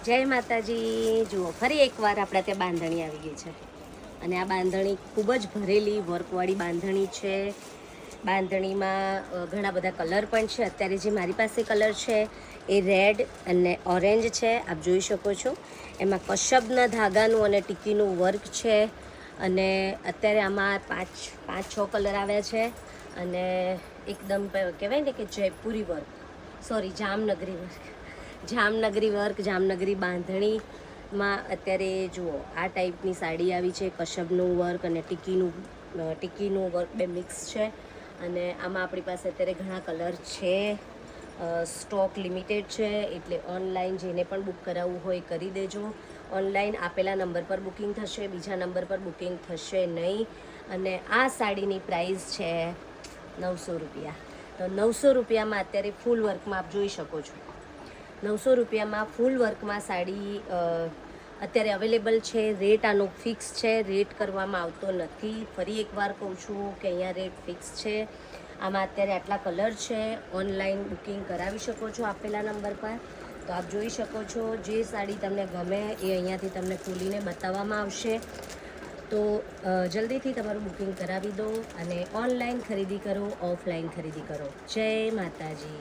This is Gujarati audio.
જય માતાજી। જુઓ ફરી એકવાર આપણા ત્યાં બાંધણી આવી ગઈ છે અને આ બાંધણી ખૂબ જ ભરેલી વર્કવાળી બાંધણી છે। બાંધણીમાં ઘણા બધા કલર પણ છે। અત્યારે જે મારી પાસે કલર છે એ રેડ અને ઓરેન્જ છે, આપ જોઈ શકો છો। એમાં કશબના ધાગાનું અને ટીકીનું વર્ક છે અને અત્યારે આમાં પાંચ છ કલર આવ્યા છે અને એકદમ કહેવાય ને કે Jaipuri work, sorry Jamnagari work, Jamnagari બાંધણીમાં અત્યારે જુઓ આ ટાઈપની સાડી આવી છે। કશબનું વર્ક અને ટીકીનું વર્ક બે મિક્સ છે અને આમાં આપણી પાસે અત્યારે ઘણા કલર છે। સ્ટોક લિમિટેડ છે એટલે ઓનલાઈન જેને પણ બુક કરાવવું હોય કરી દેજો। ઓનલાઈન આપેલા નંબર પર બુકિંગ થશે, બીજા નંબર પર બુકિંગ થશે નહીં। અને આ સાડીની પ્રાઇસ છે 900 રૂપિયા। તો 900 રૂપિયામાં અત્યારે ફૂલ વર્કમાં આપ જોઈ શકો છો। 900 રૂપિયામાં ફૂલ વર્કમાં સાડી અત્યારે અવેલેબલ છે। રેટ આનો ફિક્સ છે, રેટ કરવામાં આવતો નથી। ફરી એકવાર કહું છું કે અહીંયા રેટ ફિક્સ છે। આમાં અત્યારે આટલા કલર છે। ઓનલાઈન બુકિંગ કરાવી શકો છો આપેલા નંબર પર। તો આપ જોઈ શકો છો, જે સાડી તમને ગમે એ અહીંયાથી તમને ખોલીને બતાવવામાં આવશે। તો જલ્દીથી તમારું બુકિંગ કરાવી દો અને ઓનલાઈન ખરીદી કરો, ઓફલાઈન ખરીદી કરો। જય માતાજી।